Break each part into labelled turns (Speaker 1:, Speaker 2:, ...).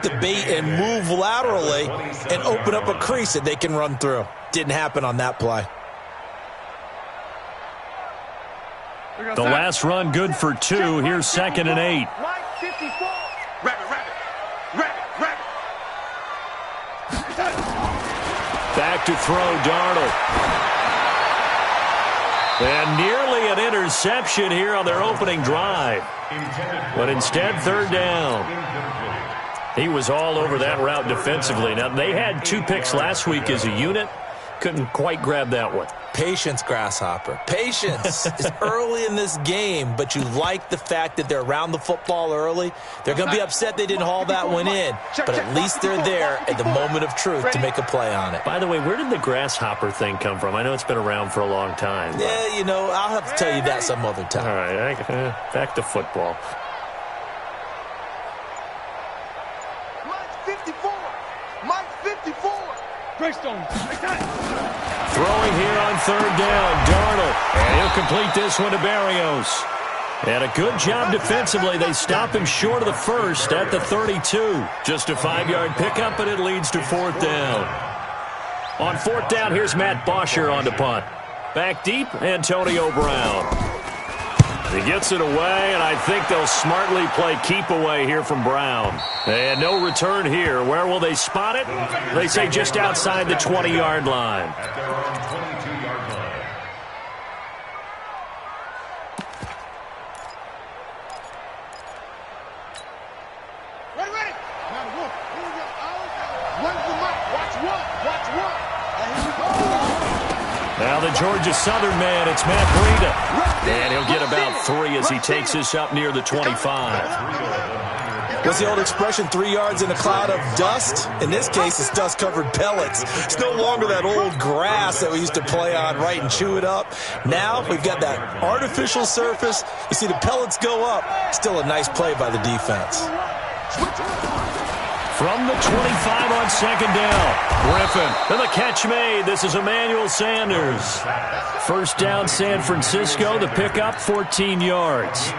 Speaker 1: the bait and move laterally and open up a crease that they can run through. Didn't happen on that play.
Speaker 2: The last run good for 2. Here's 2nd and 8. Back to throw, Darnold. And nearly an interception here on their opening drive. But instead, 3rd down. He was all over that route defensively. Now, they had 2 picks last week as a unit. Couldn't quite grab that one.
Speaker 1: Patience, Grasshopper. Patience is early in this game, but you like the fact that they're around the football early. They're going to be upset they didn't haul that one in, but at least they're there at the moment of truth to make a play on it.
Speaker 2: By the way, where did the Grasshopper thing come from? I know it's been around for a long time. But...
Speaker 1: yeah, you know, I'll have to tell you that some other time.
Speaker 2: All right, back to football.
Speaker 3: Mike 54.
Speaker 2: Throwing here on 3rd down, Darnold. And he'll complete this one to Berrios. And a good job defensively. They stop him short of the first at the 32. Just a 5-yard pickup, and it leads to 4th down. On 4th down, here's Matt Bosher on the punt. Back deep, Antonio Brown. He gets it away, and I think they'll smartly play keep away here from Brown. And no return here. Where will they spot it? They say just outside the 20-yard line.
Speaker 3: Ready. One for Mike. Watch one.
Speaker 2: Now the Georgia Southern man, it's Matt Breida. And he'll get about 3 as he takes this up near the 25.
Speaker 1: What's the old expression, 3 yards in a cloud of dust? In this case, it's dust-covered pellets. It's no longer that old grass that we used to play on, right, and chew it up. Now we've got that artificial surface. You see the pellets go up. Still a nice play by the defense.
Speaker 2: From the 25 on 2nd down. Griffin. And the catch made. This is Emmanuel Sanders. 1st down, San Francisco. The pickup, 14 yards.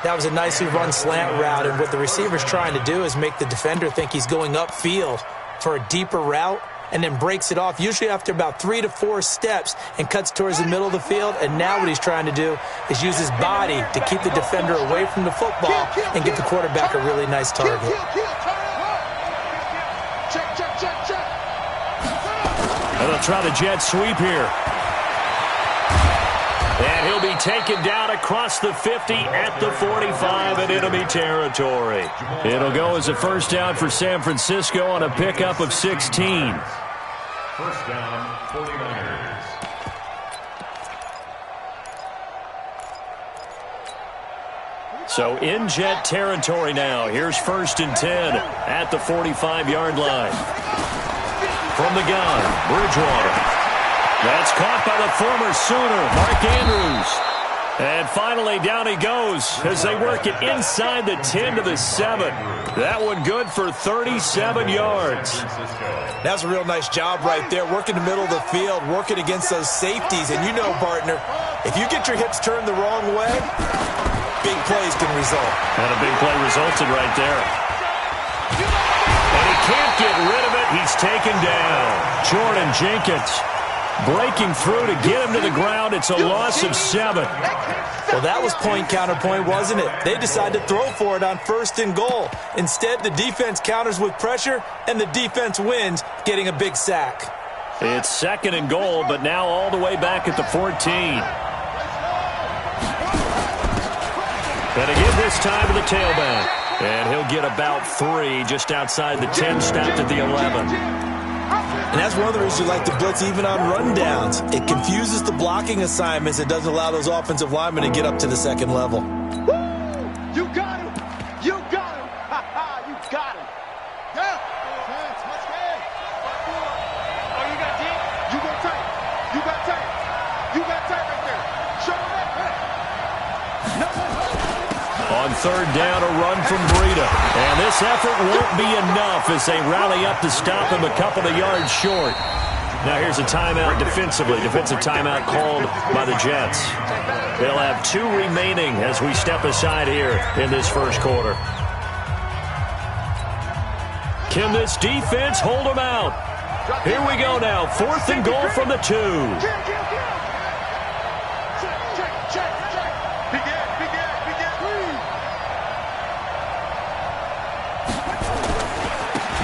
Speaker 1: That was a nicely run slant route, and what the receiver's trying to do is make the defender think he's going upfield for a deeper route and then breaks it off, usually after about 3 to 4 steps, and cuts towards the middle of the field. And now what he's trying to do is use his body to keep the defender away from the football and get the quarterback a really nice target.
Speaker 2: And they'll try the jet sweep here. And he'll be taken down across the 50 at the 45 in enemy territory. It'll go as a 1st down for San Francisco on a pickup of 16.
Speaker 4: 1st down, 49ers.
Speaker 2: So in jet territory now. Here's 1st and 10 at the 45-yard line. From the gun, Bridgewater. That's caught by the former Sooner, Mark Andrews. And finally, down he goes as they work it inside the 10 to the 7. That one good for 37 yards.
Speaker 1: That's a real nice job right there, working the middle of the field, working against those safeties. And you know, partner, if you get your hips turned the wrong way, big plays can result.
Speaker 2: And a big play resulted right there. And he can't get rid of it. He's taken down. Jordan Jenkins breaking through to get him to the ground. It's a loss of 7.
Speaker 1: Well, that was point counterpoint, wasn't it? They decided to throw for it on 1st and goal. Instead, the defense counters with pressure, and the defense wins, getting a big sack.
Speaker 2: It's 2nd and goal, but now all the way back at the 14. And again this time to the tailback. And he'll get about 3 just outside the 10, stopped at the 11.
Speaker 1: And that's one of the reasons you like to blitz even on rundowns. It confuses the blocking assignments. It doesn't allow those offensive linemen to get up to the 2nd level.
Speaker 3: You got him. You got him. You got him. Yeah. Oh, you got deep? You got tight. You got tight. You got tight right there. Show him that.
Speaker 2: On 3rd down, a run from Breida. And this effort won't be enough as they rally up to stop him a couple of yards short. Now here's a timeout defensively. Defensive timeout called by the Jets. They'll have 2 remaining as we step aside here in this 1st quarter. Can this defense hold them out? Here we go now. 4th and goal from the 2.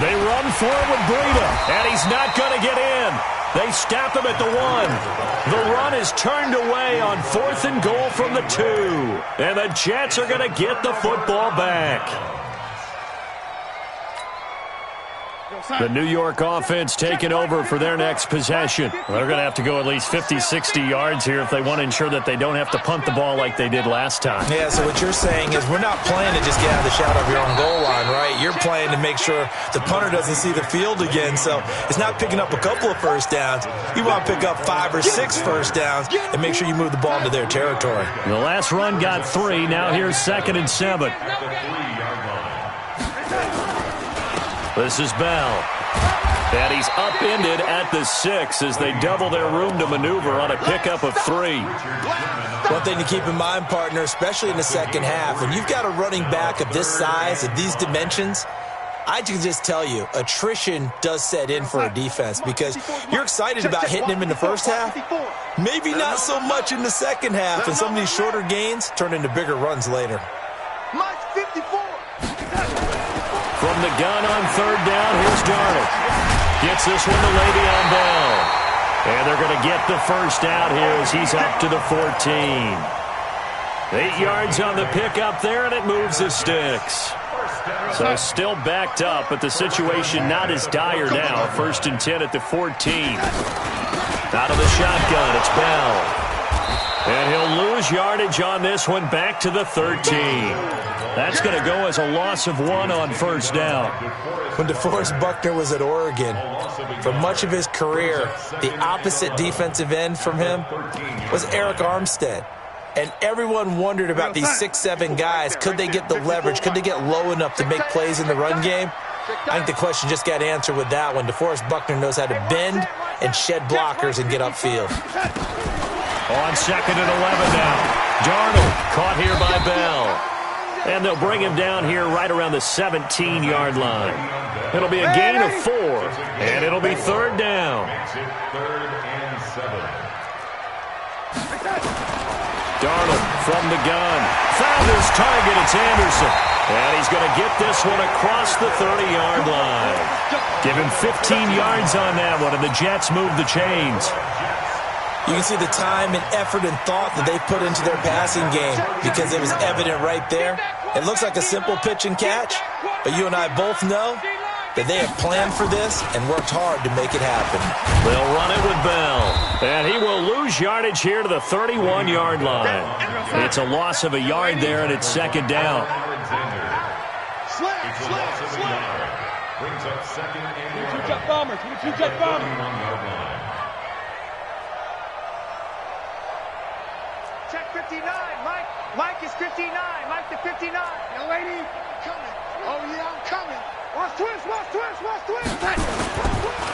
Speaker 2: They run for it with Breida, and he's not going to get in. They stop him at the 1. The run is turned away on 4th and goal from the 2. And the Jets are going to get the football back. The New York offense taking over for their next possession. They're going to have to go at least 50, 60 yards here if they want to ensure that they don't have to punt the ball like they did last time.
Speaker 1: Yeah, so what you're saying is we're not playing to just get out of the shadow of your own goal line, right? You're playing to make sure the punter doesn't see the field again. So it's not picking up a couple of first downs. You want to pick up 5 or 6 first downs and make sure you move the ball into their territory.
Speaker 2: The last run got 3. Now here's 2nd and 7. This is Bell. And he's upended at the 6 as they double their room to maneuver on a pickup of 3.
Speaker 1: One thing to keep in mind, partner, especially in the second half, when you've got a running back of this size, of these dimensions, I can just tell you, attrition does set in for a defense because you're excited about hitting him in the first half. Maybe not so much in the second half, and some of these shorter gains turn into bigger runs later.
Speaker 3: Mike's 54.
Speaker 2: From the gun on 3rd down, here's Darnold. Gets this one to Le'Veon Bell. And they're going to get the first out here as he's up to the 14. 8 yards on the pickup there, and it moves the sticks. So still backed up, but the situation not as dire now. 1st and 10 at the 14. Out of the shotgun, it's Bell. And he'll lose yardage on this one back to the 13. That's going to go as a loss of 1 on 1st down.
Speaker 1: When DeForest Buckner was at Oregon, for much of his career, the opposite defensive end from him was Eric Armstead. And everyone wondered about these 6'7" guys. Could they get the leverage? Could they get low enough to make plays in the run game? I think the question just got answered with that one. DeForest Buckner knows how to bend and shed blockers and get upfield.
Speaker 2: On 2nd and 11 now. Darnold caught here by Bell. And they'll bring him down here right around the 17-yard line. It'll be a gain of 4, and it'll be 3rd down. Darnold from the gun. Found his target. It's Anderson. And he's going to get this one across the 30-yard line. Give him 15 yards on that one, and the Jets move the chains.
Speaker 1: You can see the time and effort and thought that they put into their passing game because it was evident right there. It looks like a simple pitch and catch, but you and I both know that they have planned for this and worked hard to make it happen.
Speaker 2: They'll run it with Bell, and he will lose yardage here to the 31-yard line. It's a loss of a yard there, and it's 2nd down.
Speaker 3: Brings up 2nd and 2 Jet Bombers. 2 Jet Bombers. Check 59, Mike. Mike is 59. Mike to 59. Young lady, coming. Oh, yeah, I'm coming. Watch twist, watch twist, watch twist.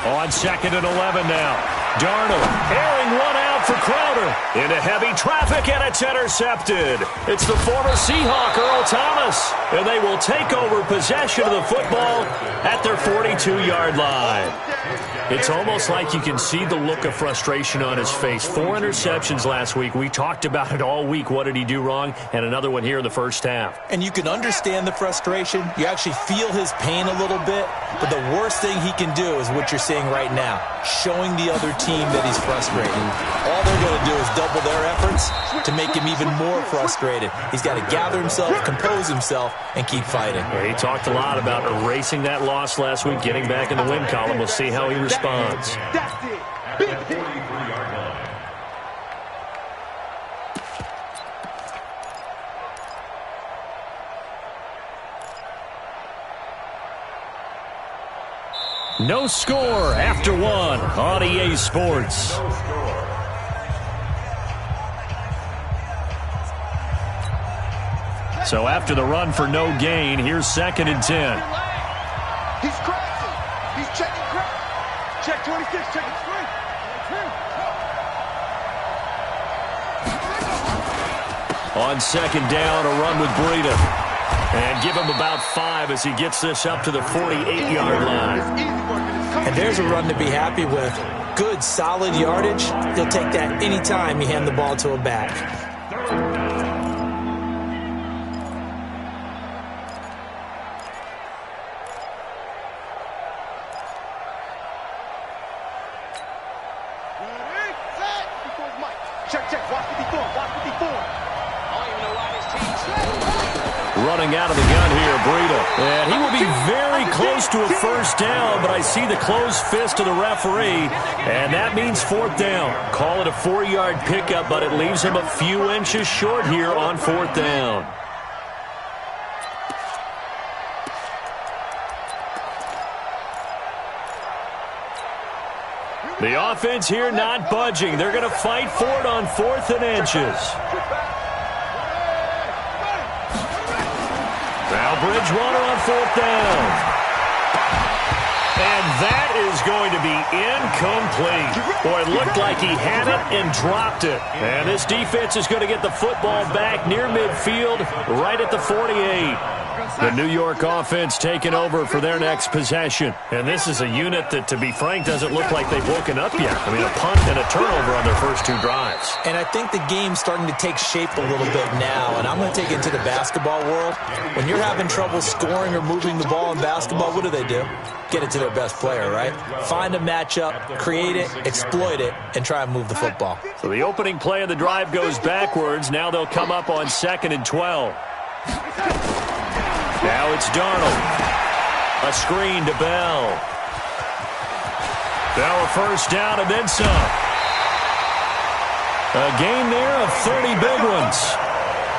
Speaker 2: On 2nd and 11 now. Darnold airing one out for Crowder. Into heavy traffic, and it's intercepted. It's the former Seahawk, Earl Thomas. And they will take over possession of the football at their 42-yard line. It's almost like you can see the look of frustration on his face. 4 interceptions last week. We talked about it all week. What did he do wrong? And another one here in the first half.
Speaker 1: And you can understand the frustration. You actually feel his pain a little bit. But the worst thing he can do is what you're seeing right now, showing the other team that he's frustrated. All they're going to do is double their efforts to make him even more frustrated. He's got to gather himself, compose himself, and keep fighting.
Speaker 2: Yeah, he talked a lot about erasing that loss last week, getting back in the win column. We'll see how he responds.
Speaker 3: That's it. Big hit.
Speaker 2: No score after 1 on EA Sports. So after the run for no gain, here's 2nd and 10.
Speaker 3: He's crashing. He's checking crash. Check 26, check it straight.
Speaker 2: On 2nd down, a run with Breida. And give him about 5 as he gets this up to the 48-yard line.
Speaker 1: And there's a run to be happy with. Good, solid yardage. He'll take that anytime you hand the ball to a back.
Speaker 2: Running out of the gun here, Breida. And he will be very close to a first down, but I see the closed fist of the referee, and that means 4th down. Call it a 4-yard pickup, but it leaves him a few inches short here on 4th down. The offense here not budging. They're going to fight for it on 4th and inches. Now Bridgewater on 4th down. And that is going to be incomplete. Boy, it looked like he had it and dropped it. And this defense is going to get the football back near midfield, right at the 48. The New York offense taking over for their next possession. And this is a unit that, to be frank, doesn't look like they've woken up yet. I mean, a punt and a turnover on their first 2 drives.
Speaker 1: And I think the game's starting to take shape a little bit now. And I'm going to take it into the basketball world. When you're having trouble scoring or moving the ball in basketball, what do? Get it to their best player, right? Find a matchup, create it, exploit it, and try and move the football.
Speaker 2: So the opening play of the drive goes backwards. Now they'll come up on 2nd and 12. Now it's Darnold. A screen to Bell. Bell a first down and then some. A gain there of 30 big ones.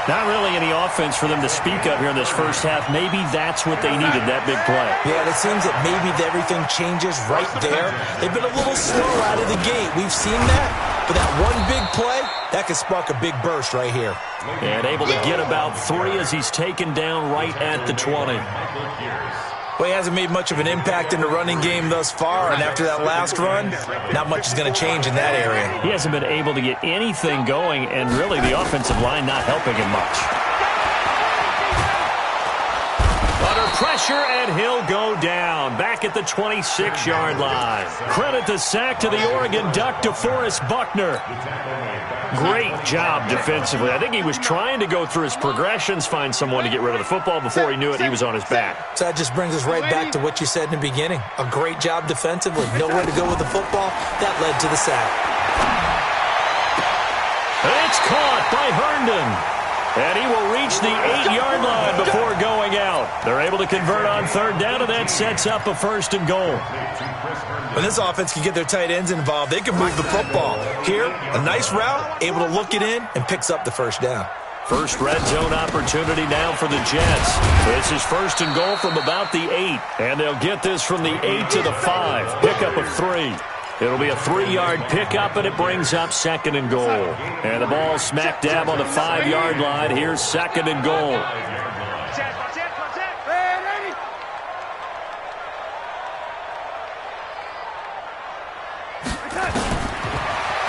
Speaker 2: Not really any offense for them to speak of here in this first half. Maybe that's what they needed, that big play.
Speaker 1: Yeah, it seems that maybe everything changes right there. They've been a little slow out of the gate. We've seen that. But that one big play, that could spark a big burst right here.
Speaker 2: And able to get about 3 as he's taken down right at the 20.
Speaker 1: Well, he hasn't made much of an impact in the running game thus far, and after that last run, not much is going to change in that area.
Speaker 2: He hasn't been able to get anything going, and really the offensive line not helping him much. Under pressure, and he'll go down. Back at the 26-yard line. Credit the sack to the Oregon Duck, DeForest Buckner. Great job defensively. I think he was trying to go through his progressions, find someone to get rid of the football. Before he knew it, he was on his back.
Speaker 1: So that just brings us right back to what you said in the beginning. A great job defensively. Nowhere to go with the football. That led to the sack.
Speaker 2: It's caught by Herndon. And he will reach the 8-yard line before going out. They're able to convert on 3rd down, and that sets up a 1st and goal.
Speaker 1: When this offense can get their tight ends involved, they can move the football. Here, a nice route, able to look it in, and picks up the 1st down.
Speaker 2: First red zone opportunity now for the Jets. This is 1st and goal from about the 8. And they'll get this from the 8 to the 5. Pickup of 3. It'll be a 3-yard pickup, and it brings up 2nd and goal. And the ball smack dab on the 5-yard line. Here's 2nd and goal.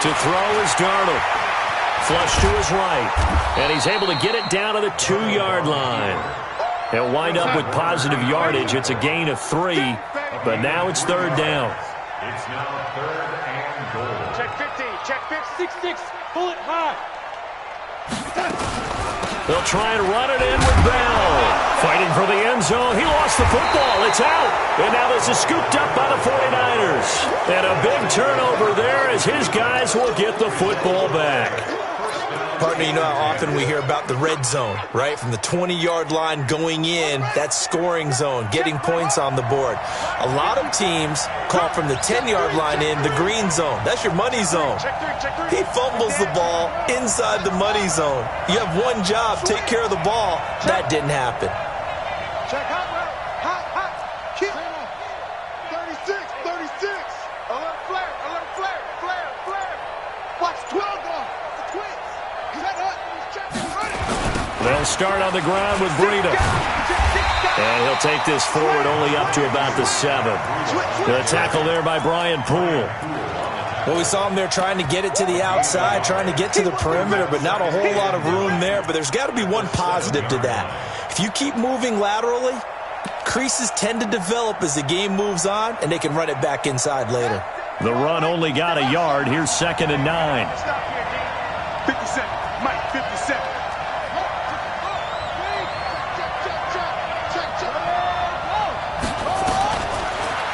Speaker 2: To throw is Darnold. Flush to his right. And he's able to get it down to the 2-yard line. He'll wind up with positive yardage. It's a gain of 3, but now it's 3rd down.
Speaker 4: It's now 3rd and goal.
Speaker 3: Check 15, check 6-6, pull it high.
Speaker 2: They'll try and run it in with Bell. Fighting for the end zone. He lost the football. It's out. And now this is scooped up by the 49ers. And a big turnover there as his guys will get the football back.
Speaker 1: Partner, you know how often we hear about the red zone, right? From the 20-yard line going in, that scoring zone, getting points on the board. A lot of teams call from the 10-yard line in the green zone. That's your money zone. He fumbles the ball inside the money zone. You have one job, take care of the ball. That didn't happen.
Speaker 3: Check hot, kick. 36. Alert flare. Watch 12 on the Twins.
Speaker 2: They'll start on the ground with Breida. And he'll take this forward only up to about the 7. The tackle there by Brian Poole.
Speaker 1: Well, we saw him there trying to get it to the outside, trying to get to the perimeter, but not a whole lot of room there. But there's got to be one positive to that. If you keep moving laterally, creases tend to develop as the game moves on, and they can run it back inside later.
Speaker 2: The run only got a yard. Here's 2nd and 9.
Speaker 3: 50 seconds. Mike, 50 seconds.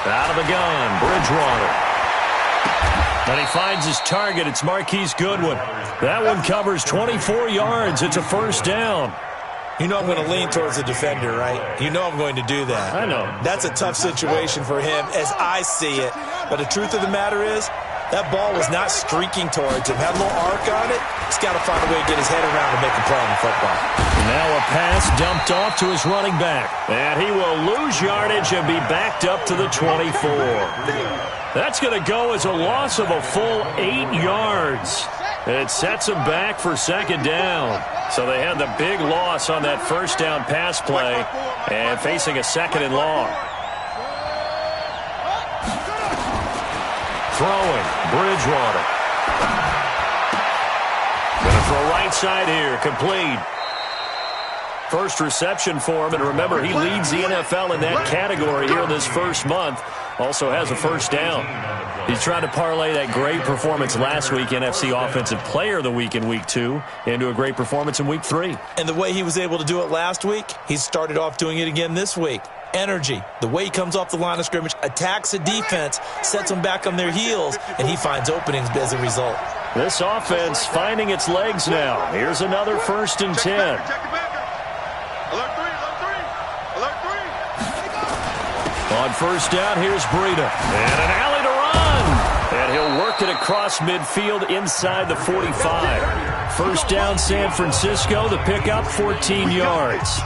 Speaker 2: Out of the gun, Bridgewater. And he finds his target. It's Marquise Goodwin. That one covers 24 yards. It's a first down.
Speaker 1: You know I'm going to lean towards the defender, right? You know I'm going to do that.
Speaker 2: I know.
Speaker 1: That's a tough situation for him as I see it. But the truth of the matter is, that ball was not streaking towards him. Had a little arc on it. He's got to find a way to get his head around and make a play on the football.
Speaker 2: Now a pass dumped off to his running back. And he will lose yardage and be backed up to the 24. That's going to go as a loss of a full 8 yards. It sets him back for 2nd down. So they had the big loss on that first down pass play and facing a 2nd and long. Throwing, Bridgewater. Going to throw right side here, complete. First reception for him, and remember, he leads the NFL in that category here this first month. Also has a first down. He's trying to parlay that great performance last week, NFC Offensive Player of the Week in Week 2, into a great performance in Week 3.
Speaker 1: And the way he was able to do it last week, he started off doing it again this week. Energy, the way he comes off the line of scrimmage, attacks the defense, sets them back on their heels, and he finds openings as a result.
Speaker 2: This offense finding its legs now. Here's another 1st and 10.
Speaker 3: Alert 3, alert 3, alert 3.
Speaker 2: On first down, here's Breida. And an alley to run. And he'll work it across midfield inside the 45. First down, San Francisco. The pickup, 14 yards.
Speaker 4: A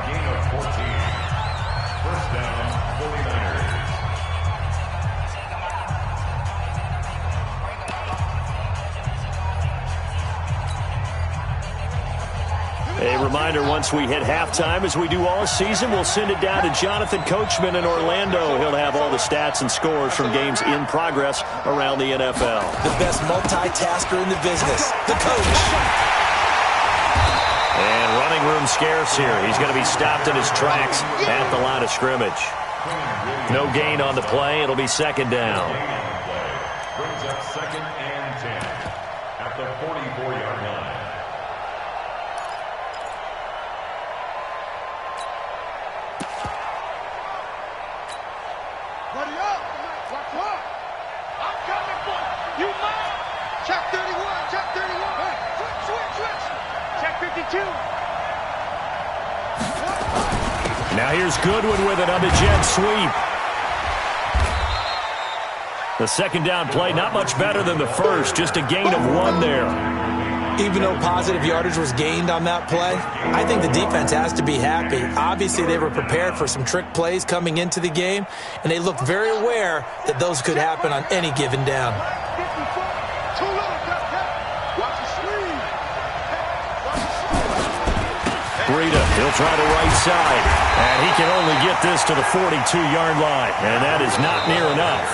Speaker 4: gain of 14. First down, 49ers.
Speaker 2: A reminder, once we hit halftime, as we do all season, we'll send it down to Jonathan Coachman in Orlando. He'll have all the stats and scores from games in progress around the NFL.
Speaker 1: The best multitasker in the business, the coach.
Speaker 2: And running room scarce here. He's going to be stopped in his tracks at the line of scrimmage. No gain on the play. It'll be 2nd down.
Speaker 4: Brings up 2nd and 10 at the 44-yard line.
Speaker 3: Buddy up. Watch up. I'm coming for you. You mine. Check 31. Check 31. Hey, switch. Check 52.
Speaker 2: Now here's Goodwin with it on the jet sweep. The 2nd down play, not much better than the first, just a gain of 1 there.
Speaker 1: Even though positive yardage was gained on that play, I think the defense has to be happy. Obviously, they were prepared for some trick plays coming into the game, and they looked very aware that those could happen on any given down.
Speaker 2: Breida, he'll try the right side, and he can only get this to the 42-yard line, and that is not near enough.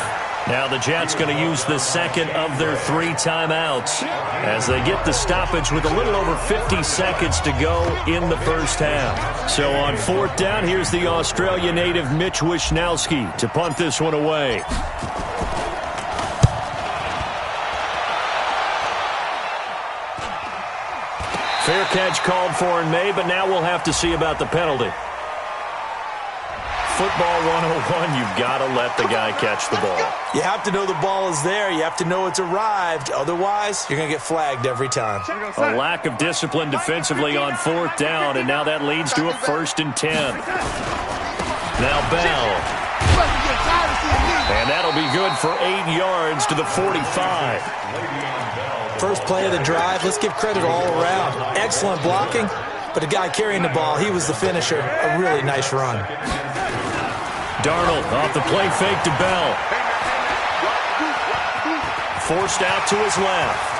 Speaker 2: Now the Jets going to use the 2nd of their 3 timeouts as they get the stoppage with a little over 50 seconds to go in the first half. So on 4th down, here's the Australia native Mitch Wishnowsky to punt this one away. Fair catch called for and made, but now we'll have to see about the penalty. Football 101, you've got to let the guy catch the ball.
Speaker 1: You have to know the ball is there. You have to know it's arrived. Otherwise, you're going to get flagged every time.
Speaker 2: A lack of discipline defensively on 4th down, and now that leads to a 1st and 10. Now Bell. And that'll be good for 8 yards to the 45.
Speaker 1: First play of the drive. Let's give credit all around. Excellent blocking, but the guy carrying the ball, he was the finisher. A really nice run.
Speaker 2: Darnold off the play fake to Bell. Forced out to his left.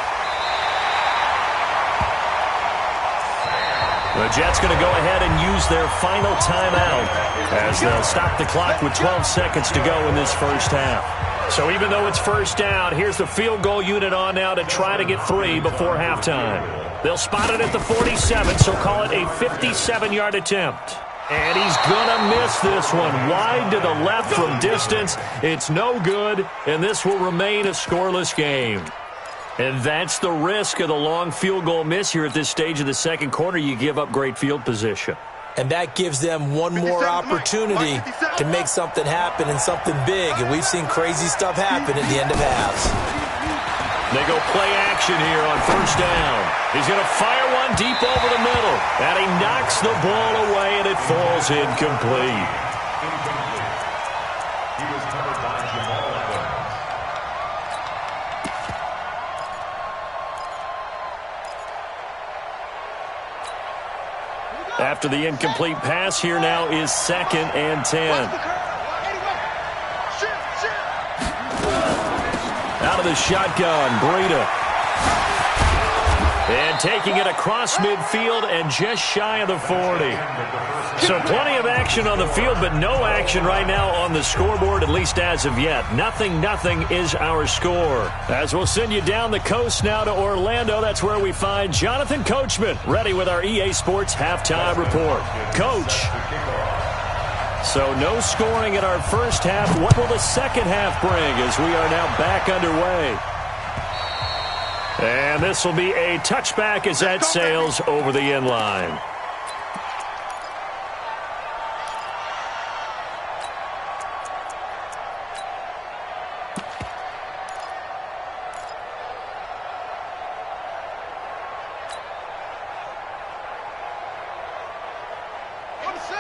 Speaker 2: The Jets going to go ahead and use their final timeout as they'll stop the clock with 12 seconds to go in this first half. So even though it's first down, here's the field goal unit on now to try to get 3 before halftime. They'll spot it at the 47, so call it a 57-yard attempt. And he's going to miss this one. Wide to the left from distance. It's no good, and this will remain a scoreless game. And that's the risk of the long field goal miss here at this stage of the second quarter. You give up great field position.
Speaker 1: And that gives them one more opportunity to make something happen and something big. And we've seen crazy stuff happen at the end of halves.
Speaker 2: They go play action here on first down. He's going to fire one deep over the middle. And he knocks the ball away, and it falls incomplete.
Speaker 4: He was covered by Jamal Adams.
Speaker 2: After the incomplete pass, here now is 2nd and 10. Out of the shotgun, Breida. And taking it across midfield and just shy of the 40. So plenty of action on the field, but no action right now on the scoreboard, at least as of yet. 0-0 is our score. As we'll send you down the coast now to Orlando, that's where we find Jonathan Coachman, ready with our EA Sports halftime report. Coach. So no scoring in our first half. What will the second half bring as we are now back underway? And this will be a touchback as that sails over the end line.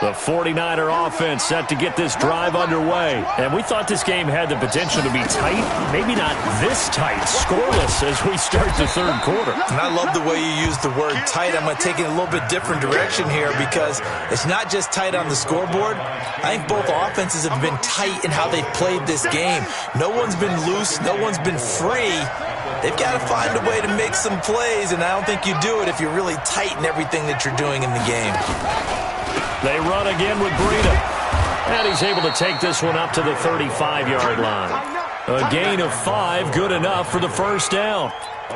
Speaker 2: The 49er offense set to get this drive underway. And we thought this game had the potential to be tight. Maybe not this tight, scoreless as we start the third quarter.
Speaker 1: And I love the way you use the word tight. I'm going to take it in a little bit different direction here because it's not just tight on the scoreboard. I think both offenses have been tight in how they've played this game. No one's been loose. No one's been free. They've got to find a way to make some plays, and I don't think you do it if you're really tight in everything that you're doing in the game.
Speaker 2: They run again with Breida. And he's able to take this one up to the 35-yard line. A gain of 5, good enough for the first down.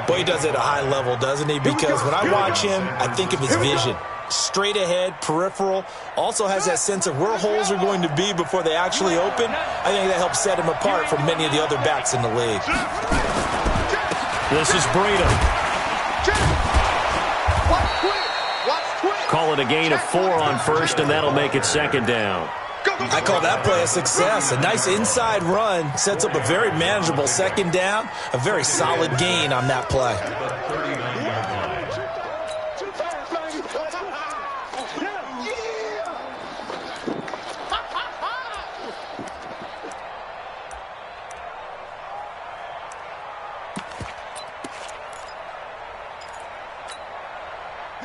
Speaker 1: Boy, he does it at a high level, doesn't he? Because when I watch him, I think of his vision. Straight ahead, peripheral. Also has that sense of where holes are going to be before they actually open. I think that helps set him apart from many of the other backs in the league.
Speaker 2: This is Breida. Call it a gain of 4 on first, and that'll make it second down.
Speaker 1: I call that play a success. A nice inside run sets up a very manageable second down. A very solid gain on that play.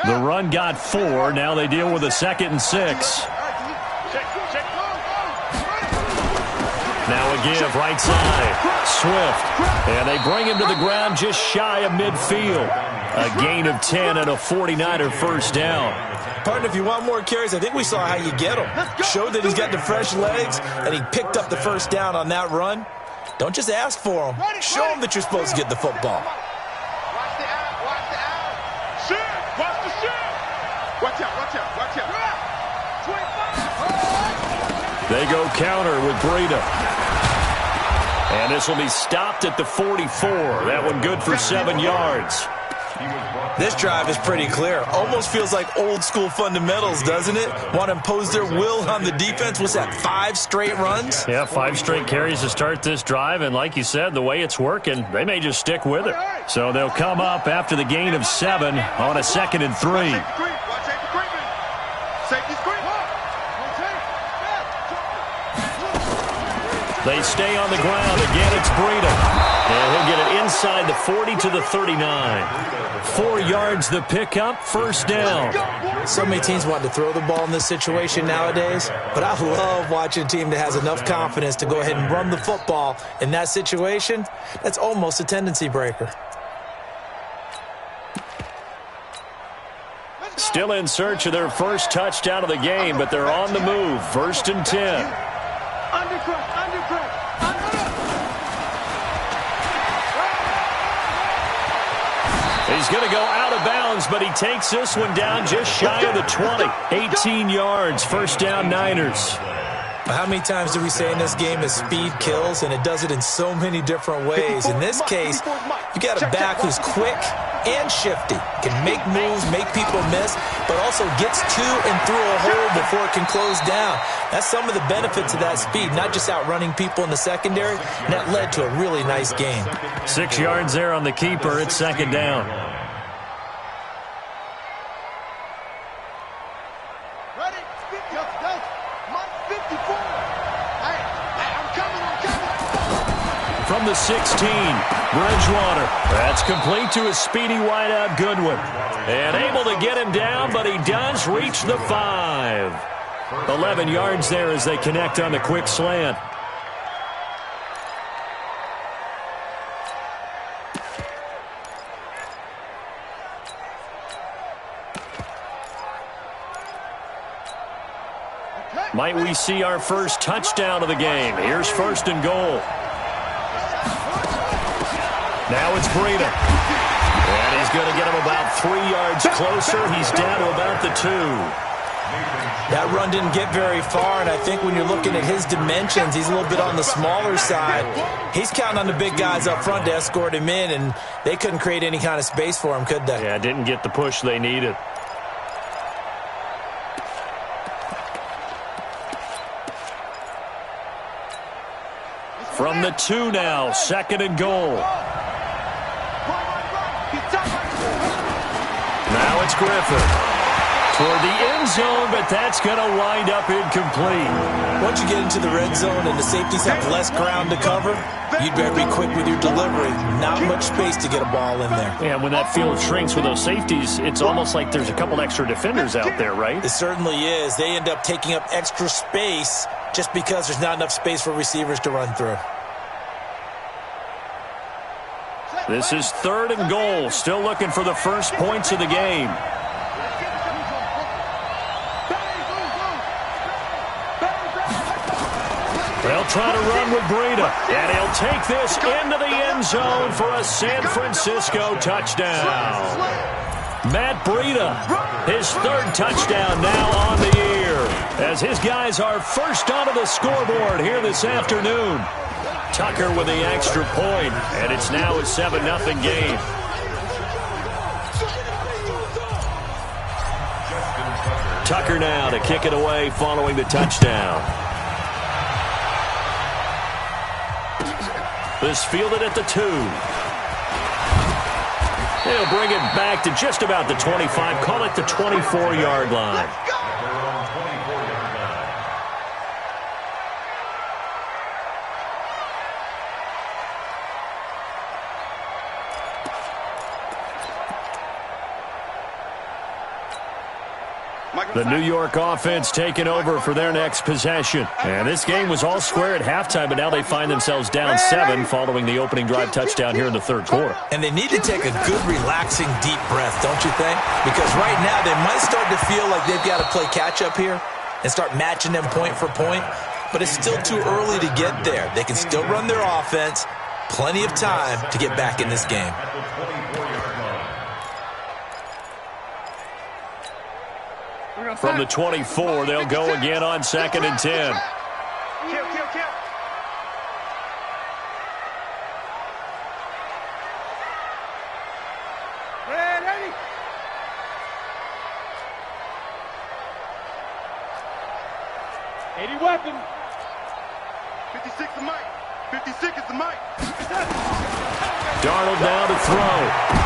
Speaker 2: The run got 4. Now they deal with a 2nd and 6. Now a give right side. Swift. And they bring him to the ground just shy of midfield. A gain of 10 and a 49er first down.
Speaker 1: Partner, if you want more carries, I think we saw how you get him. Showed that he's got the fresh legs, and he picked up the first down on that run. Don't just ask for him. Show him that you're supposed to get the football.
Speaker 3: Watch out, watch out, watch out.
Speaker 2: They go counter with Breida. And this will be stopped at the 44. That one good for 7 yards.
Speaker 1: This drive is pretty clear. Almost feels like old school fundamentals, doesn't it? Want to impose their will on the defense. What's that, 5 straight runs?
Speaker 2: Yeah, 5 straight carries to start this drive. And like you said, the way it's working, they may just stick with it. So they'll come up after the gain of 7 on a 2nd and 3. They stay on the ground. Again, it's Breida. And he'll get it inside the 40 to the 39. 4 yards the pickup, first down.
Speaker 1: So many teams want to throw the ball in this situation nowadays, but I love watching a team that has enough confidence to go ahead and run the football in that situation. That's almost a tendency breaker.
Speaker 2: Still in search of their first touchdown of the game, but they're on the move. 1st and 10. He's going to go out of bounds, but he takes this one down just shy of the 20. 18 yards, first down Niners.
Speaker 1: How many times do we say in this game is speed kills, and it does it in so many different ways. In this case, you got a back who's quick and shifty, can make moves, make people miss, but also gets to and through a hole before it can close down. That's some of the benefits of that speed, not just outrunning people in the secondary, and that led to a really nice game.
Speaker 2: 6 yards there on the keeper. It's second down. From the 16, Bridgewater. That's complete to his speedy wideout, Goodwin. And able to get him down, but he does reach the 5. 11 yards there as they connect on the quick slant. Might we see our first touchdown of the game? Here's first and goal. Now it's Breida. And he's going to get him about 3 yards closer. He's down to about the 2.
Speaker 1: That run didn't get very far, and I think when you're looking at his dimensions, he's a little bit on the smaller side. He's counting on the big guys up front to escort him in, and they couldn't create any kind of space for him, could they?
Speaker 2: Yeah, didn't get the push they needed. From the 2 now, second and goal. Now it's Griffin. Toward the end zone, but that's going to wind up incomplete.
Speaker 1: Once you get into the red zone and the safeties have less ground to cover, you'd better be quick with your delivery. Not much space to get a ball in there.
Speaker 2: Yeah, when that field shrinks with those safeties, it's almost like there's a couple extra defenders out there, right?
Speaker 1: It certainly is. They end up taking up extra space just because there's not enough space for receivers to run through.
Speaker 2: This is third and goal. Still looking for the first points of the game. They'll try to run with Breida, and he'll take this into the end zone for a San Francisco touchdown. Matt Breida, his third touchdown now on the year, as his guys are first onto the scoreboard here this afternoon. Tucker with the extra point, and it's now a 7-0 game. Tucker now to kick it away following the touchdown. This fielded at the 2. He'll bring it back to just about the 25, call it the 24-yard line. The New York offense taking over for their next possession. And this game was all square at halftime, but now they find themselves down 7 following the opening drive touchdown here in the third quarter.
Speaker 1: And they need to take a good, relaxing, deep breath, don't you think? Because right now they might start to feel like they've got to play catch-up here and start matching them point for point. But it's still too early to get there. They can still run their offense. Plenty of time to get back in this game.
Speaker 2: From the 24, they'll go again on 2nd and 10.
Speaker 3: Kill. Ready. 80 weapon. 56 the mic. 56 is the mic.
Speaker 2: Darnold now to throw.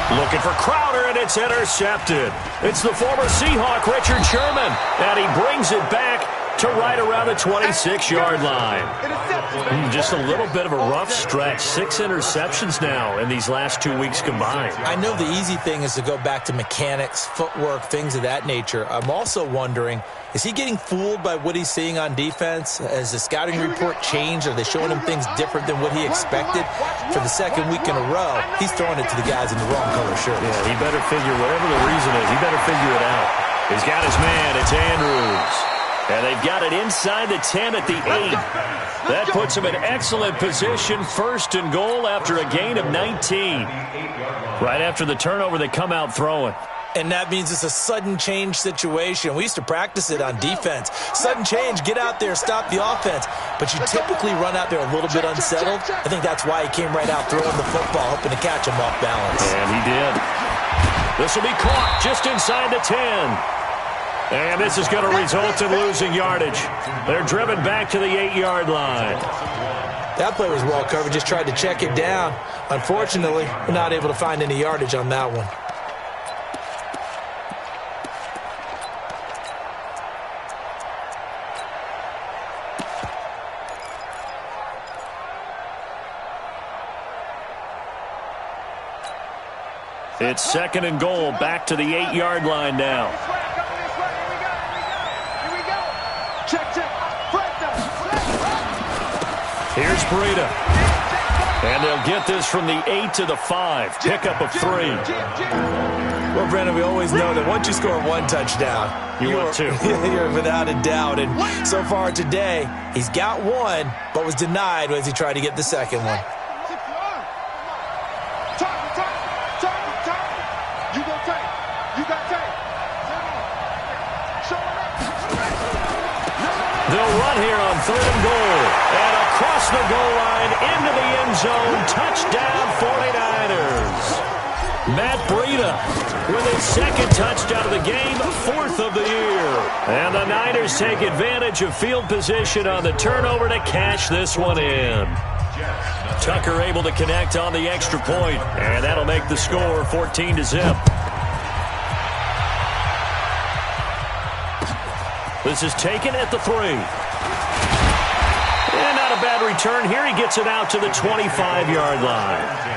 Speaker 2: Looking for Crowder, and it's intercepted. It's the former Seahawk, Richard Sherman, and he brings it back to right around the 26-yard line. Just a little bit of a rough stretch. 6 interceptions now in these last 2 weeks combined.
Speaker 1: I know the easy thing is to go back to mechanics, footwork, things of that nature. I'm also wondering, is he getting fooled by what he's seeing on defense? Has the scouting report changed? Are they showing him things different than what he expected? For the second week in a row, he's throwing it to the guys in the wrong color shirts.
Speaker 2: Yeah, he better figure, whatever the reason is, he better figure it out. He's got his man. It's Andrews. And they've got it inside the 10 at the 8. That puts them in excellent position, 1st and goal after a gain of 19. Right after the turnover, they come out throwing.
Speaker 1: And that means it's a sudden change situation. We used to practice it on defense. Sudden change, get out there, stop the offense. But you typically run out there a little bit unsettled. I think that's why he came right out throwing the football, hoping to catch him off balance.
Speaker 2: And he did. This will be caught just inside the 10. And this is going to result in losing yardage. They're driven back to the 8-yard line.
Speaker 1: That play was well covered, just tried to check it down. Unfortunately, we're not able to find any yardage on that one.
Speaker 2: It's 2nd and goal, back to the 8-yard line now. Here's Breida. And they'll get this from the 8 to the 5. Pickup of 3.
Speaker 1: Well, Brandon, we always know that once you score 1 touchdown,
Speaker 2: you're 2.
Speaker 1: You're without a doubt. And so far today, he's got 1, but was denied as he tried to get the 2nd one.
Speaker 2: They'll run here on 3rd and goal. And across the goal line into the end zone. Touchdown 49ers. Matt Breida with his 2nd touchdown of the game, 4th of the year. And the Niners take advantage of field position on the turnover to cash this one in. Tucker able to connect on the extra point. And that'll make the score 14-0. This is taken at the 3. And not a bad return here. He gets it out to the 25-yard line.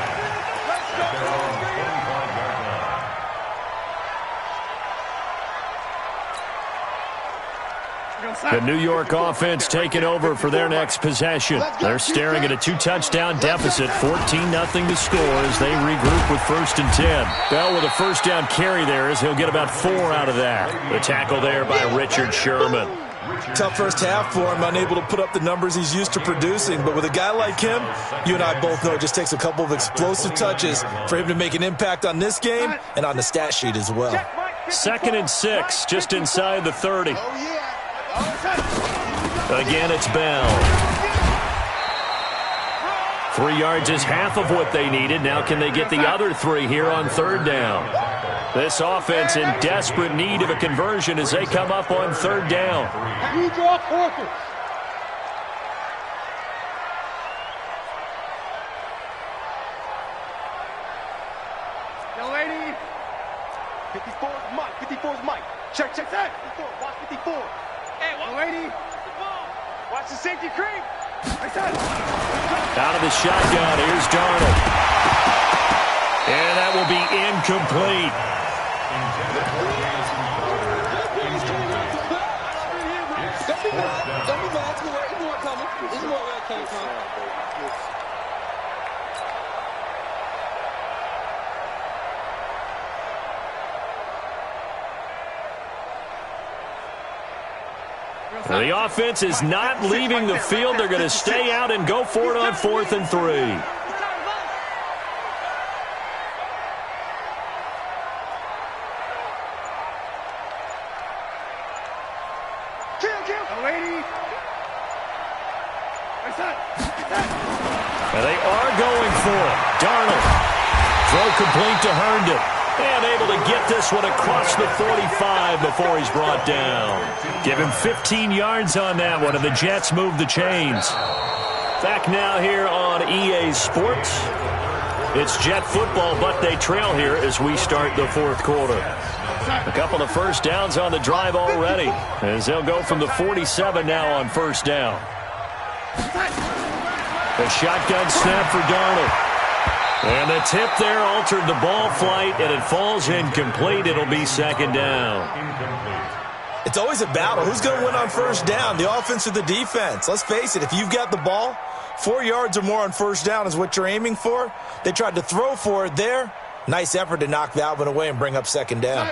Speaker 2: The New York offense taking over for their next possession. They're staring at a 2-touchdown deficit, 14-0 to score as they regroup with 1st and 10. Bell with a 1st down carry there as he'll get about 4 out of that. The tackle there by Richard Sherman.
Speaker 1: Tough first half for him, unable to put up the numbers he's used to producing. But with a guy like him, you and I both know it just takes a couple of explosive touches for him to make an impact on this game and on the stat sheet as well.
Speaker 2: 2nd and 6, just inside the 30. Again, it's Bell. 3 yards is half of what they needed. Now can they get the other 3 here on 3rd down? This offense in desperate need of a conversion as they come up on 3rd down.
Speaker 3: You draw 4th. Yo, lady. 54 is Mike. 54 is Mike. Check, check that. 54. Watch 54. Hey, what? Yo, lady. Watch the safety creep.
Speaker 2: Out of the shotgun, here's Darnold. And that will be incomplete. The offense is not leaving the field. They're going to stay out and go for it on 4th and 3. And they are going for it. Darnold. Throw complete to Herndon. And able to get this one across the 45 before he's brought down. Give him 15 yards on that one, and the Jets move the chains. Back now here on EA Sports. It's Jet football, but they trail here as we start the 4th quarter. A couple of 1st downs on the drive already, as they'll go from the 47 now on 1st down. The shotgun snap for Darnold. And the tip there altered the ball flight, and it falls incomplete. It'll be 2nd down.
Speaker 1: It's always a battle. Who's going to win on 1st down, the offense or the defense? Let's face it, if you've got the ball, 4 yards or more on 1st down is what you're aiming for. They tried to throw for it there. Nice effort to knock that one away and bring up 2nd down.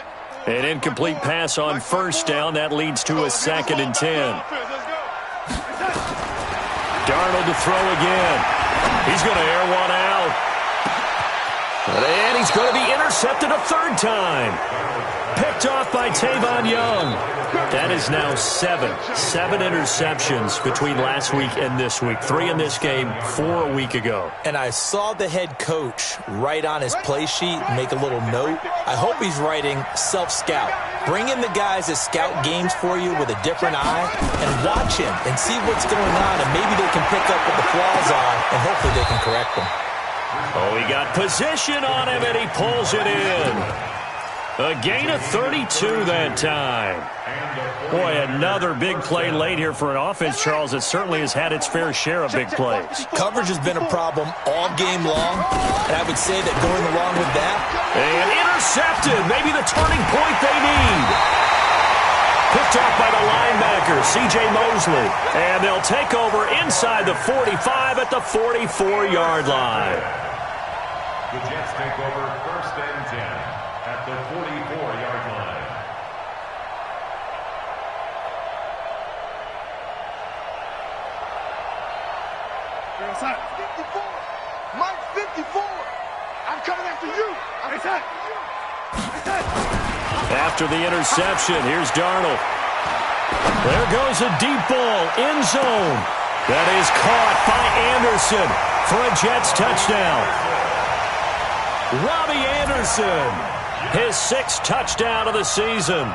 Speaker 2: An incomplete pass on first down. That leads to a 2nd and 10. Darnold to throw again. He's going to air one out. And he's going to be intercepted a 3rd time. Picked off by Tavon Young. That is now 7 interceptions between last week and this week. 3 in this game, 4 a week ago.
Speaker 1: And I saw the head coach write on his play sheet, make a little note. I hope he's writing self-scout. Bring in the guys that scout games for you with a different eye and watch him and see what's going on, and maybe they can pick up what the flaws are, and hopefully they can correct them.
Speaker 2: Oh, he got position on him, and he pulls it in. A gain of 32 that time. Boy, another big play late here for an offense, Charles, that certainly has had its fair share of big plays.
Speaker 1: Coverage has been a problem all game long, and I would say that going along with that.
Speaker 2: And intercepted, maybe the turning point they need. Picked off by the linebacker, C.J. Mosley. And they'll take over inside the 45 at the 44-yard line.
Speaker 4: The Jets take over 1st and 10 at the 44-yard line.
Speaker 3: Outside. 54. Mike 54. I'm coming after you.
Speaker 2: After the interception, here's Darnold. There goes a deep ball, end zone. That is caught by Anderson for a Jets touchdown. Robbie Anderson, his 6th touchdown of the season,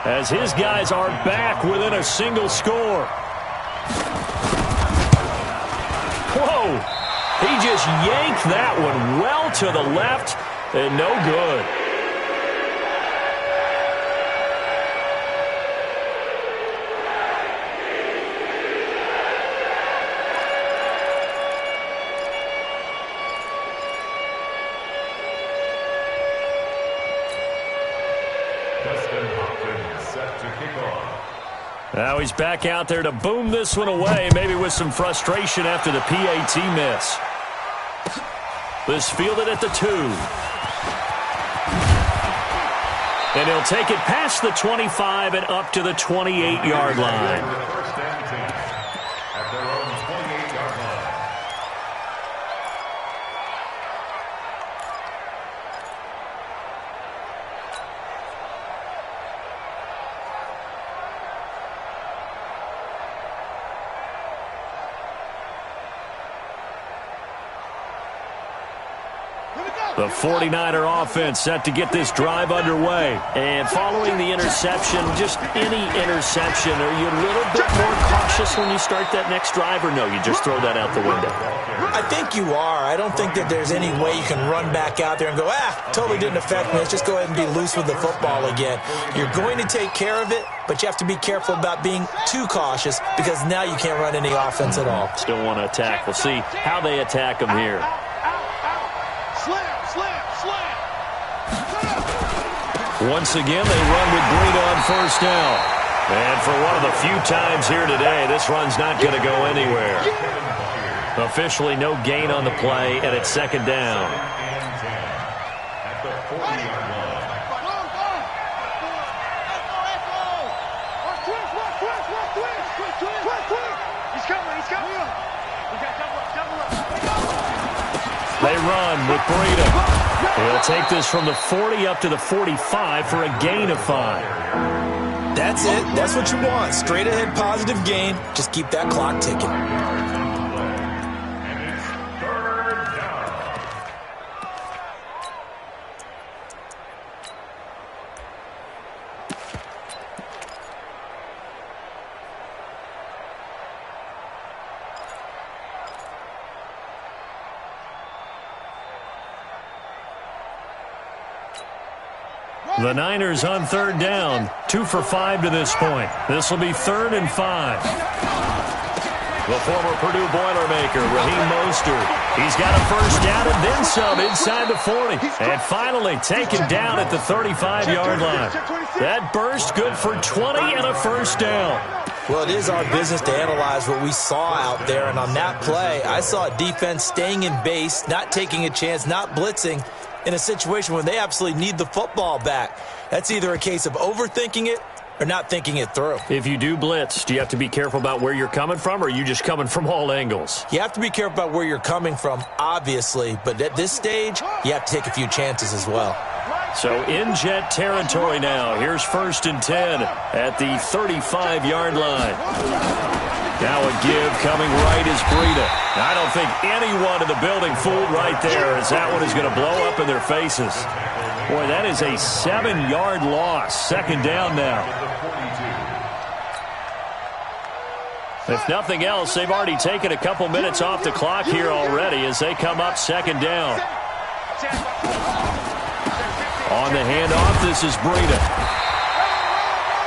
Speaker 2: as his guys are back within a single score. Whoa! He just yanked that one well to the left, and no good. Now he's back out there to boom this one away, maybe with some frustration after the PAT miss. This fielded at the 2. And he'll take it past the 25 and up to the 28-yard line.
Speaker 4: First and 10 at their own 28-yard line.
Speaker 2: The 49er offense set to get this drive underway. And following the interception, just any interception, are you a little bit more cautious when you start that next drive, or no, you just throw that out the window?
Speaker 1: I think you are. I don't think that there's any way you can run back out there and go, totally didn't affect me. Let's just go ahead and be loose with the football again. You're going to take care of it, but you have to be careful about being too cautious because now you can't run any offense at all.
Speaker 2: Still want to attack. We'll see how they attack them here. Once again, they run with Green on first down. And for one of the few times here today, this run's not going to go anywhere. Officially no gain on the play, and it's 2nd down.
Speaker 4: At the 40-yard line.
Speaker 2: They run with Breida. He'll take this from the 40 up to the 45 for a gain of 5.
Speaker 1: That's it. That's what you want. Straight ahead positive gain. Just keep that clock ticking.
Speaker 4: And it's 3rd down.
Speaker 2: The Niners on 3rd down, 2 for 5 to this point. This will be 3rd and 5. The former Purdue Boilermaker, Raheem Mostert. He's got a first down and then some inside the 40. And finally taken down at the 35-yard line. That burst good for 20 and a first down.
Speaker 1: Well, it is our business to analyze what we saw out there. And on that play, I saw a defense staying in base, not taking a chance, not blitzing. in a situation when they absolutely need the football back. That's either a case of overthinking it or not thinking it through.
Speaker 2: If you do blitz, do you have to be careful about where you're coming from, or are you just coming from all angles?
Speaker 1: You have to be careful about where you're coming from, obviously, but at this stage, you have to take a few chances as well.
Speaker 2: So in Jet territory now. Here's 1st and 10 at the 35-yard line. Now a give coming right is Breida. I don't think anyone in the building fooled right there, as that one is going to blow up in their faces. Boy, that is a 7-yard loss. 2nd down now. If nothing else, they've already taken a couple minutes off the clock here already as they come up 2nd down. On the handoff, this is Breida.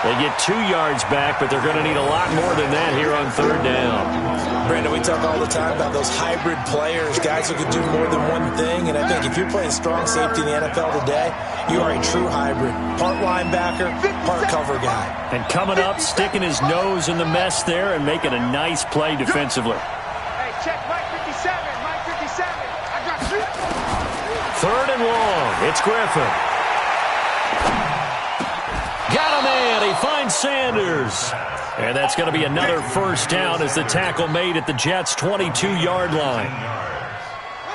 Speaker 2: They get 2 yards back, but they're going to need a lot more than that here on 3rd down.
Speaker 1: Brandon, we talk all the time about those hybrid players, guys who can do more than one thing, and I think if you're playing strong safety in the NFL today, you are a true hybrid. Part linebacker, part cover guy.
Speaker 2: And coming up, sticking his nose in the mess there and making a nice play defensively.
Speaker 3: Hey, check Mike 57, Mike 57. I got you.
Speaker 2: 3rd and long. It's Griffin. Got a man. He finds Sanders. And that's going to be another 1st down as the tackle made at the Jets' 22-yard line.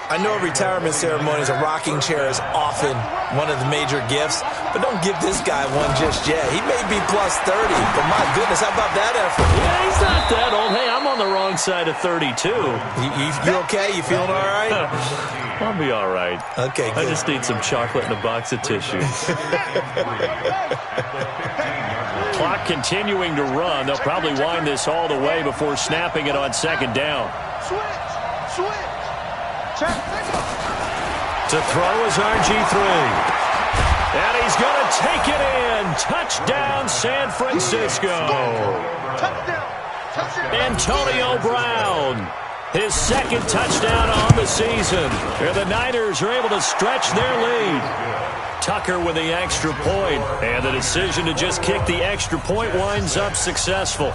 Speaker 1: I know retirement ceremonies, a rocking chair is often one of the major gifts, but don't give this guy one just yet. He may be plus 30, but my goodness, how about that effort?
Speaker 2: Yeah, he's not that old. Hey, I'm on the wrong side of 32.
Speaker 1: You okay? You feeling all right?
Speaker 2: I'll be all right.
Speaker 1: Okay, good.
Speaker 2: I just need some chocolate and a box of tissues. Clock continuing to run. They'll probably wind this all the way before snapping it on 2nd down.
Speaker 3: Switch. Check.
Speaker 2: To throw is RG3. And he's going to take it in. Touchdown, San Francisco.
Speaker 3: Touchdown.
Speaker 2: Antonio Brown. His 2nd touchdown on the season. And the Niners are able to stretch their lead. Tucker with the extra point. And the decision to just kick the extra point winds up successful.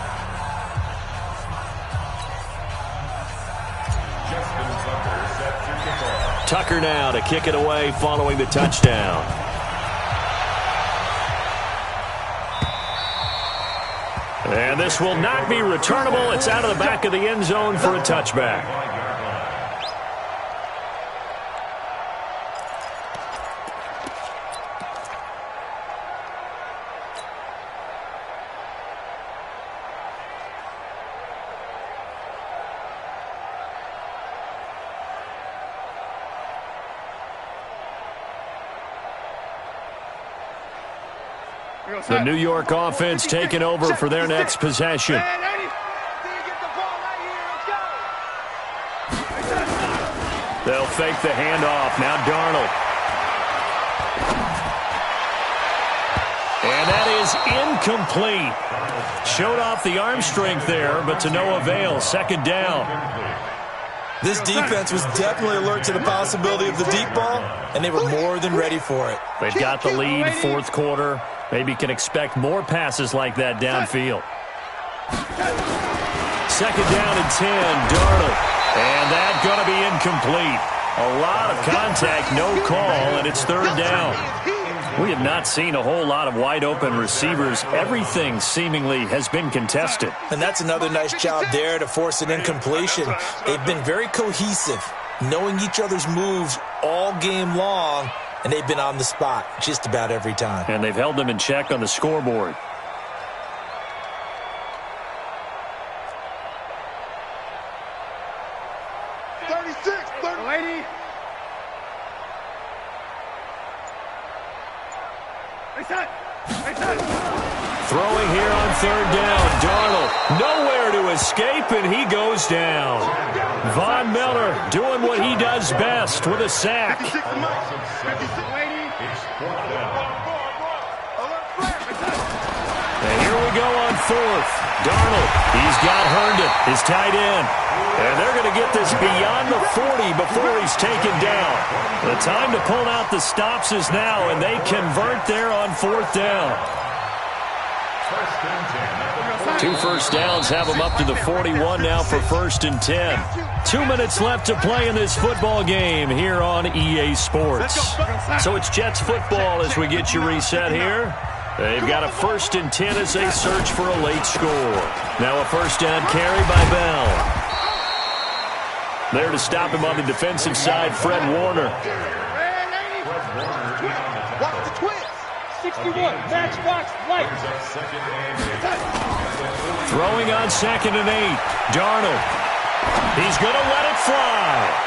Speaker 2: Tucker now to kick it away following the touchdown. And this will not be returnable. It's out of the back of the end zone for a touchback. The New York offense taking over for their next possession. They'll fake the handoff. Now Darnold. And that is incomplete. Showed off the arm strength there, but to no avail. 2nd down.
Speaker 1: This defense was definitely alert to the possibility of the deep ball, and they were more than ready for it.
Speaker 2: They've got the lead, 4th quarter. Maybe can expect more passes like that downfield. 2nd down and 10, Darnold. And that's going to be incomplete. A lot of contact, no call, and it's 3rd down. We have not seen a whole lot of wide-open receivers. Everything seemingly has been contested.
Speaker 1: And that's another nice job there to force an incompletion. They've been very cohesive, knowing each other's moves all game long, and they've been on the spot just about every time.
Speaker 2: And they've held them in check on the scoreboard. Throwing here on 3rd down. Darnold nowhere to escape, and he goes down. Von Miller doing what he does best with a sack. And here we go on 4th. Darnold, he's got Herndon, his tight end. And they're going to get this beyond the 40 before he's taken down. The time to pull out the stops is now, and they convert there on 4th down. 2 first downs have them up to the 41 now for 1st and 10. 2 minutes left to play in this football game here on EA Sports. So it's Jets football as we get you reset here. They've got a 1st and 10 as they search for a late score. Now a first down carry by Bell. There to stop him on the defensive side, Fred Warner.
Speaker 3: Watch the twist. 61, matchbox light.
Speaker 2: Throwing on 2nd and 8. Darnold. He's going to let it fly.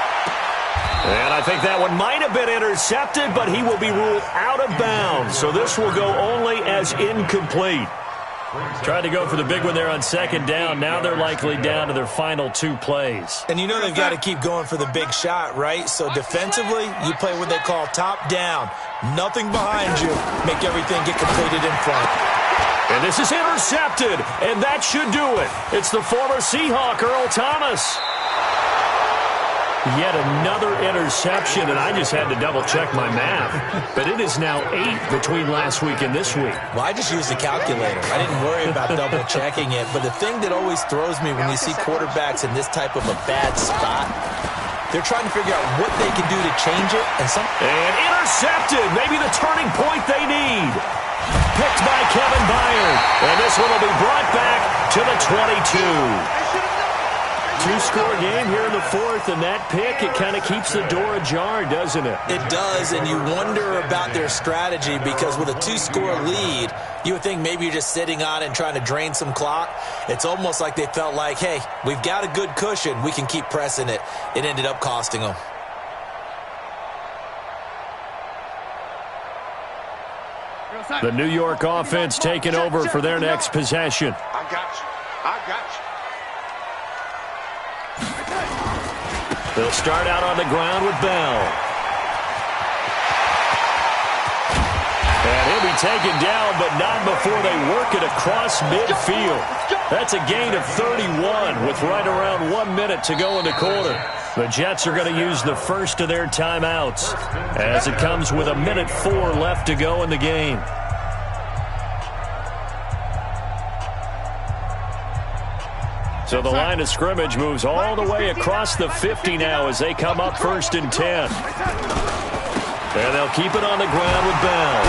Speaker 2: And I think that one might have been intercepted, but he will be ruled out of bounds. So this will go only as incomplete. Tried to go for the big one there on 2nd down. Now they're likely down to their final 2 plays.
Speaker 1: And you know they've got to keep going for the big shot, right? So defensively, you play what they call top down. Nothing behind you. Make everything get completed in front.
Speaker 2: And this is intercepted, and that should do it. It's the former Seahawk, Earl Thomas. Yet another interception, and I just had to double-check my math. But it is now 8 between last week and this week.
Speaker 1: Well, I just used a calculator. I didn't worry about double-checking it. But the thing that always throws me when you see quarterbacks in this type of a bad spot, they're trying to figure out what they can do to change it. And
Speaker 2: intercepted, maybe the turning point they need. Picked by Kevin Byard. And this one will be brought back to the 22. 2-score game here in the 4th, and that pick, it kind of keeps the door ajar, doesn't it?
Speaker 1: It does, and you wonder about their strategy because with a 2-score lead, you would think maybe you're just sitting on it and trying to drain some clock. It's almost like they felt like, hey, we've got a good cushion. We can keep pressing it. It ended up costing them.
Speaker 2: The New York offense taking over for their next possession.
Speaker 3: I got you. I got you.
Speaker 2: They'll start out on the ground with Bell. And he'll be taken down, but not before they work it across midfield. That's a gain of 31 with right around 1 minute to go in the quarter. The Jets are going to use the first of their timeouts as it comes with 1:04 left to go in the game. So the line of scrimmage moves all the way across the 50 now as they come up 1st and 10. And they'll keep it on the ground with Bell.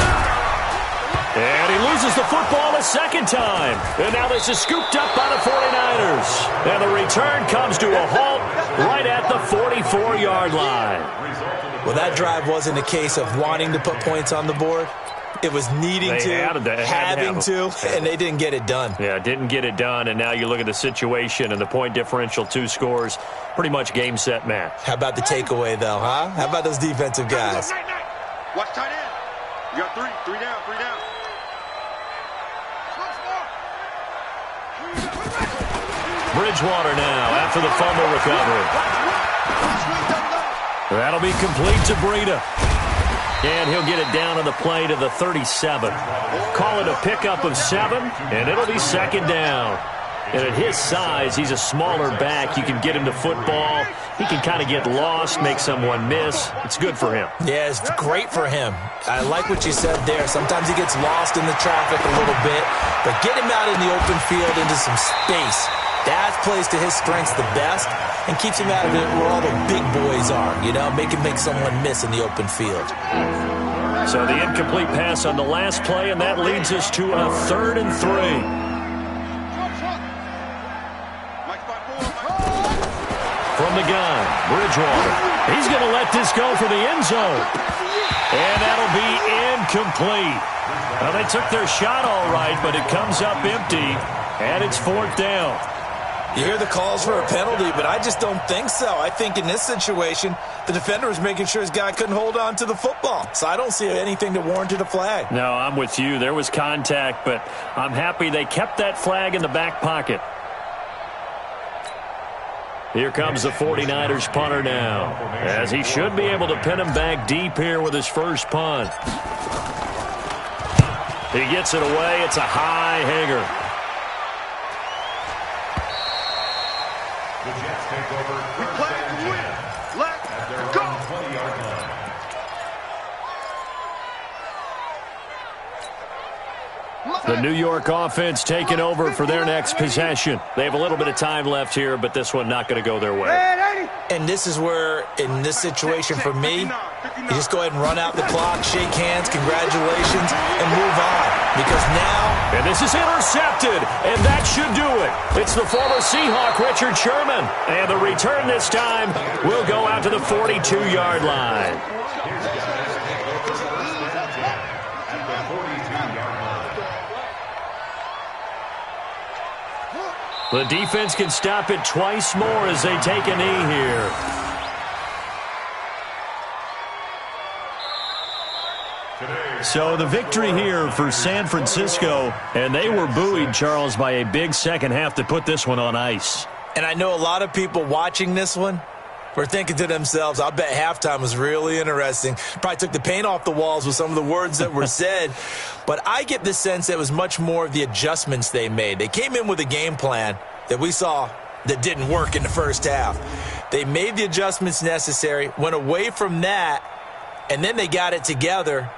Speaker 2: And he loses the football a second time. And now this is scooped up by the 49ers. And the return comes to a halt right at the 44-yard line.
Speaker 1: Well, that drive wasn't a case of wanting to put points on the board. It was needing having to, and they didn't get it done.
Speaker 2: Yeah, didn't get it done, and now you look at the situation and the point differential, 2 scores, pretty much game, set, match.
Speaker 1: How about the takeaway, though, huh? How about those defensive guys?
Speaker 3: Watch tight end. You got 3 down, 3 down.
Speaker 2: Bridgewater now after the fumble recovery. That'll be complete to Breida. And he'll get it down on the play to the 37. Call it a pickup of 7, and it'll be 2nd down. And at his size, he's a smaller back. You can get him to football. He can kind of get lost, make someone miss. It's good for him.
Speaker 1: Yeah, it's great for him. I like what you said there. Sometimes he gets lost in the traffic a little bit, but get him out in the open field into some space. That plays to his strengths the best and keeps him out of it where all the big boys are, you know, make someone miss in the open field.
Speaker 2: So the incomplete pass on the last play, and that leads us to a 3rd and 3. From the gun, Bridgewater. He's going to let this go for the end zone. And that'll be incomplete. Well, they took their shot all right, but it comes up empty, and it's 4th down.
Speaker 1: You hear the calls for a penalty, but I just don't think so. I think in this situation, the defender was making sure his guy couldn't hold on to the football. So I don't see anything that warranted a flag.
Speaker 2: No, I'm with you. There was contact, but I'm happy they kept that flag in the back pocket. Here comes the 49ers punter now, as he should be able to pin him back deep here with his first punt. He gets it away. It's a high hanger.
Speaker 4: The Jets take over.
Speaker 3: We play to win. Let's go.
Speaker 4: 20-yard line.
Speaker 2: The New York offense taking over for their next possession. They have a little bit of time left here, but this one not going to go their way.
Speaker 1: And this is where, in this situation for me, you just go ahead and run out the clock, shake hands, congratulations, and move on. Because now...
Speaker 2: And this is intercepted, and that should do it. It's the former Seahawk, Richard Sherman. And the return this time will go out to the 42-yard line. The defense can stop it twice more as they take a knee here. So the victory here for San Francisco, and they were buoyed, Charles, by a big second half to put this one on ice.
Speaker 1: And I know a lot of people watching this one were thinking to themselves, I bet halftime was really interesting. Probably took the paint off the walls with some of the words that were said. But I get the sense that it was much more of the adjustments they made. They came in with a game plan that we saw that didn't work in the first half. They made the adjustments necessary, went away from that, and then they got it together